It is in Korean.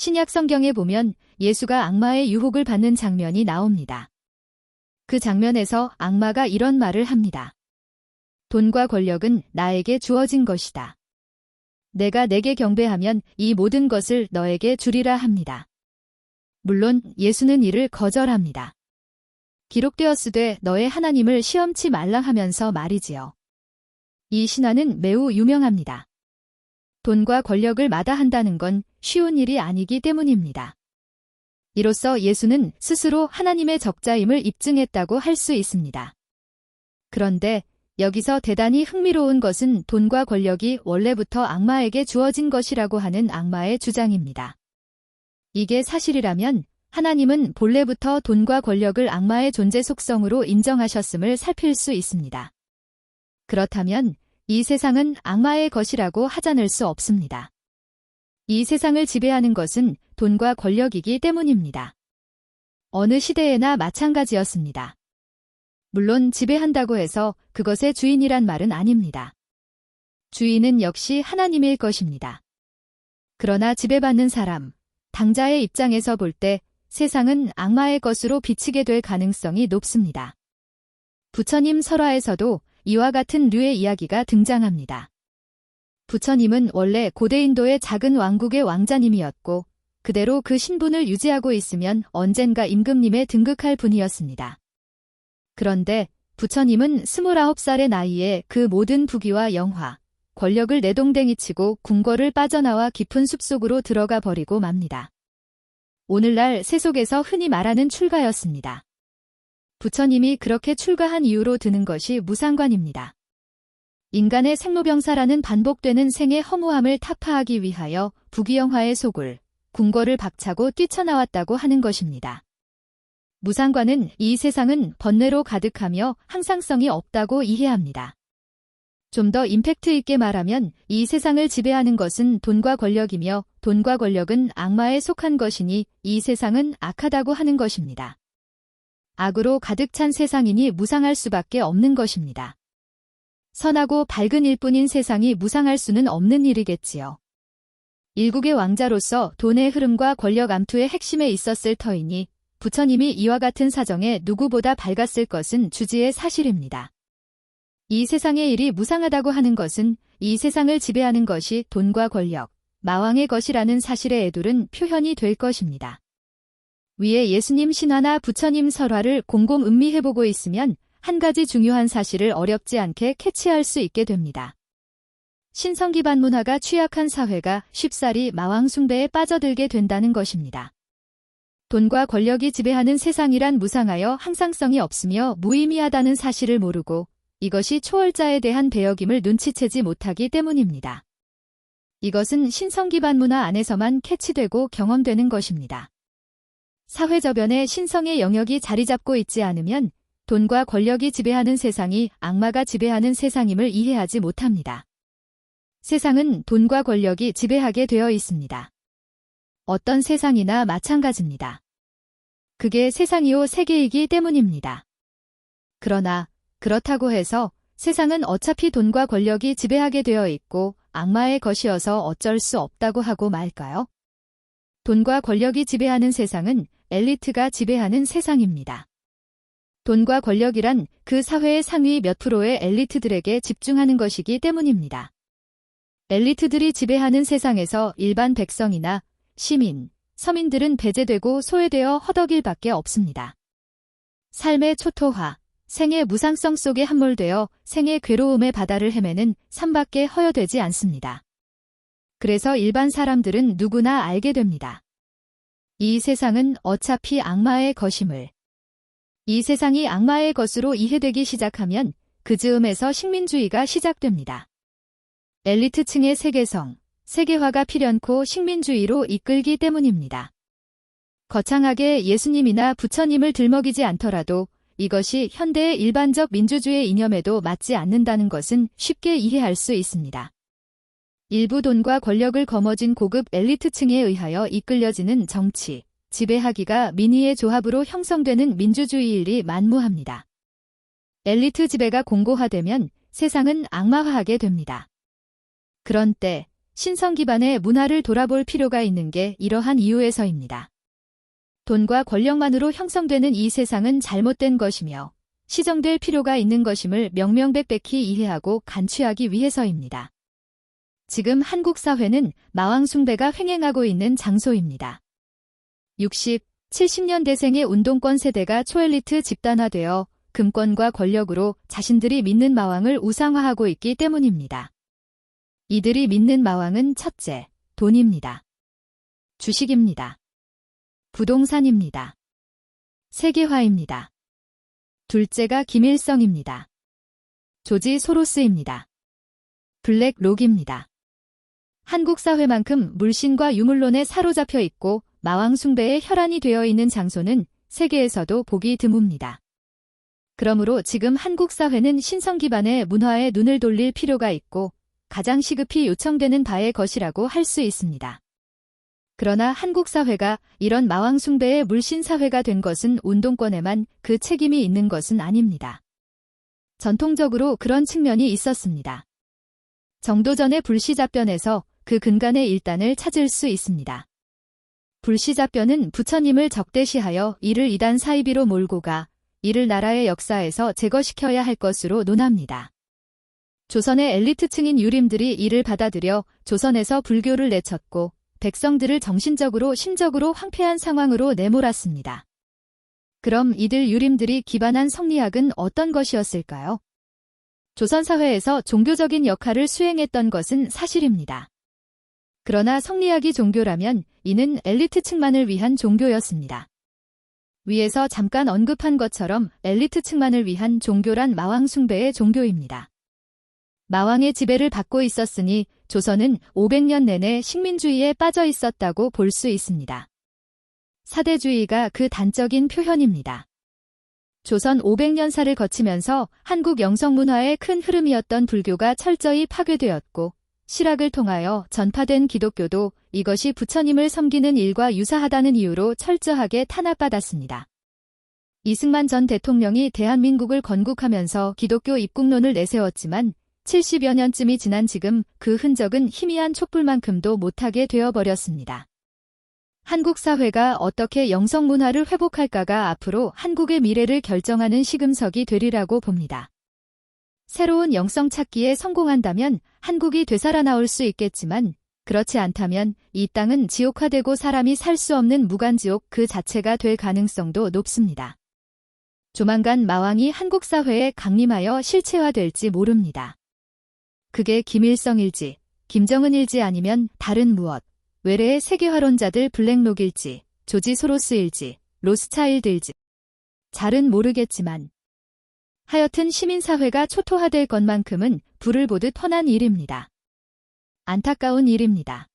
신약 성경에 보면 예수가 악마의 유혹을 받는 장면이 나옵니다. 그 장면에서 악마가 이런 말을 합니다. 돈과 권력은 나에게 주어진 것이다. 내가 내게 경배하면 이 모든 것을 너에게 주리라 합니다. 물론 예수는 이를 거절합니다. 기록되었으되 너의 하나님을 시험치 말라 하면서 말이지요. 이 신화는 매우 유명합니다. 돈과 권력을 마다한다는 건 쉬운 일이 아니기 때문입니다. 이로써 예수는 스스로 하나님의 적자임을 입증했다고 할 수 있습니다. 그런데 여기서 대단히 흥미로운 것은 돈과 권력이 원래부터 악마에게 주어진 것이라고 하는 악마의 주장입니다. 이게 사실이라면 하나님은 본래부터 돈과 권력을 악마의 존재 속성으로 인정하셨음을 살필 수 있습니다. 그렇다면 이 세상은 악마의 것이라고 하자낼 수 없습니다. 이 세상을 지배하는 것은 돈과 권력이기 때문입니다. 어느 시대에나 마찬가지였습니다. 물론 지배한다고 해서 그것의 주인이란 말은 아닙니다. 주인은 역시 하나님일 것입니다. 그러나 지배받는 사람, 당자의 입장에서 볼 때 세상은 악마의 것으로 비치게 될 가능성이 높습니다. 부처님 설화에서도 이와 같은 류의 이야기가 등장합니다. 부처님은 원래 고대 인도의 작은 왕국의 왕자님이었고 그대로 그 신분을 유지하고 있으면 언젠가 임금님에 등극할 분이었습니다. 그런데 부처님은 29살의 나이에 그 모든 부귀와 영화, 권력을 내동댕이치고 궁궐을 빠져나와 깊은 숲속으로 들어가 버리고 맙니다. 오늘날 세속에서 흔히 말하는 출가였습니다. 부처님이 그렇게 출가한 이유로 드는 것이 무상관입니다. 인간의 생로병사라는 반복되는 생의 허무함을 타파하기 위하여 부귀영화의 속을, 궁궐을 박차고 뛰쳐나왔다고 하는 것입니다. 무상관은 이 세상은 번뇌로 가득하며 항상성이 없다고 이해합니다. 좀 더 임팩트 있게 말하면 이 세상을 지배하는 것은 돈과 권력이며 돈과 권력은 악마에 속한 것이니 이 세상은 악하다고 하는 것입니다. 악으로 가득 찬 세상이니 무상할 수밖에 없는 것입니다. 선하고 밝은 일뿐인 세상이 무상할 수는 없는 일이겠지요. 일국의 왕자로서 돈의 흐름과 권력 암투의 핵심에 있었을 터이니 부처님이 이와 같은 사정에 누구보다 밝았을 것은 주지의 사실입니다. 이 세상의 일이 무상하다고 하는 것은 이 세상을 지배하는 것이 돈과 권력, 마왕의 것이라는 사실의 애둘은 표현이 될 것입니다. 위에 예수님 신화나 부처님 설화를 곰곰 음미해보고 있으면 한 가지 중요한 사실을 어렵지 않게 캐치할 수 있게 됩니다. 신성기반 문화가 취약한 사회가 쉽사리 마왕 숭배에 빠져들게 된다는 것입니다. 돈과 권력이 지배하는 세상이란 무상하여 항상성이 없으며 무의미하다는 사실을 모르고 이것이 초월자에 대한 배역임을 눈치채지 못하기 때문입니다. 이것은 신성기반 문화 안에서만 캐치되고 경험되는 것입니다. 사회 저변에 신성의 영역이 자리 잡고 있지 않으면 돈과 권력이 지배하는 세상이 악마가 지배하는 세상임을 이해하지 못합니다. 세상은 돈과 권력이 지배하게 되어 있습니다. 어떤 세상이나 마찬가지입니다. 그게 세상이요 세계이기 때문입니다. 그러나 그렇다고 해서 세상은 어차피 돈과 권력이 지배하게 되어 있고 악마의 것이어서 어쩔 수 없다고 하고 말까요? 돈과 권력이 지배하는 세상은 엘리트가 지배하는 세상입니다. 돈과 권력이란 그 사회의 상위 몇 프로의 엘리트들에게 집중하는 것이기 때문입니다. 엘리트들이 지배하는 세상에서 일반 백성이나 시민, 서민들은 배제되고 소외되어 허덕일 밖에 없습니다. 삶의 초토화, 생의 무상성 속에 함몰되어 생의 괴로움의 바다를 헤매는 삶밖에 허여되지 않습니다. 그래서 일반 사람들은 누구나 알게 됩니다. 이 세상은 어차피 악마의 것임을. 이 세상이 악마의 것으로 이해되기 시작하면 그 즈음에서 식민주의가 시작됩니다. 엘리트층의 세계성, 세계화가 필연코 식민주의로 이끌기 때문입니다. 거창하게 예수님이나 부처님을 들먹이지 않더라도 이것이 현대의 일반적 민주주의 이념에도 맞지 않는다는 것은 쉽게 이해할 수 있습니다. 일부 돈과 권력을 거머쥔 고급 엘리트층에 의하여 이끌려지는 정치, 지배하기가 민의의 조합으로 형성되는 민주주의 일이 만무합니다. 엘리트 지배가 공고화되면 세상은 악마화하게 됩니다. 그런 때 신성 기반의 문화를 돌아볼 필요가 있는 게 이러한 이유에서입니다. 돈과 권력만으로 형성되는 이 세상은 잘못된 것이며 시정될 필요가 있는 것임을 명명백백히 이해하고 간취하기 위해서입니다. 지금 한국 사회는 마왕 숭배가 횡행하고 있는 장소입니다. 60, 70년대생의 운동권 세대가 초엘리트 집단화되어 금권과 권력으로 자신들이 믿는 마왕을 우상화하고 있기 때문입니다. 이들이 믿는 마왕은 첫째, 돈입니다. 주식입니다. 부동산입니다. 세계화입니다. 둘째가 김일성입니다. 조지 소로스입니다. 블랙록입니다. 한국 사회만큼 물신과 유물론에 사로잡혀 있고 마왕 숭배의 혈안이 되어 있는 장소는 세계에서도 보기 드뭅니다. 그러므로 지금 한국 사회는 신성 기반의 문화에 눈을 돌릴 필요가 있고 가장 시급히 요청되는 바의 것이라고 할 수 있습니다. 그러나 한국 사회가 이런 마왕 숭배의 물신 사회가 된 것은 운동권에만 그 책임이 있는 것은 아닙니다. 전통적으로 그런 측면이 있었습니다. 정도전의 불시잡변에서 그 근간의 일단을 찾을 수 있습니다. 불시잡변은 부처님을 적대시하여 이를 이단 사이비로 몰고 가 이를 나라의 역사에서 제거시켜야 할 것으로 논합니다. 조선의 엘리트층인 유림들이 이를 받아들여 조선에서 불교를 내쳤고 백성들을 정신적으로 심적으로 황폐한 상황으로 내몰았습니다. 그럼 이들 유림들이 기반한 성리학은 어떤 것이었을까요? 조선 사회에서 종교적인 역할을 수행했던 것은 사실입니다. 그러나 성리학이 종교라면 이는 엘리트층만을 위한 종교였습니다. 위에서 잠깐 언급한 것처럼 엘리트층만을 위한 종교란 마왕 숭배의 종교입니다. 마왕의 지배를 받고 있었으니 조선은 500년 내내 식민주의에 빠져 있었다고 볼 수 있습니다. 사대주의가 그 단적인 표현입니다. 조선 500년사를 거치면서 한국 영성문화의 큰 흐름이었던 불교가 철저히 파괴되었고 실학을 통하여 전파된 기독교도 이것이 부처님을 섬기는 일과 유사하다는 이유로 철저하게 탄압받았습니다. 이승만 전 대통령이 대한민국을 건국하면서 기독교 입국론을 내세웠지만 70여 년쯤이 지난 지금 그 흔적은 희미한 촛불만큼도 못하게 되어버렸습니다. 한국 사회가 어떻게 영성문화를 회복할까가 앞으로 한국의 미래를 결정하는 시금석이 되리라고 봅니다. 새로운 영성 찾기에 성공한다면 한국이 되살아나올 수 있겠지만 그렇지 않다면 이 땅은 지옥화되고 사람이 살 수 없는 무간지옥 그 자체가 될 가능성도 높습니다. 조만간 마왕이 한국 사회에 강림하여 실체화될지 모릅니다. 그게 김일성일지, 김정은일지 아니면 다른 무엇, 외래의 세계화론자들 블랙록일지, 조지 소로스일지, 로스차일드일지 잘은 모르겠지만 하여튼 시민사회가 초토화될 것만큼은 불을 보듯 뻔한 일입니다. 안타까운 일입니다.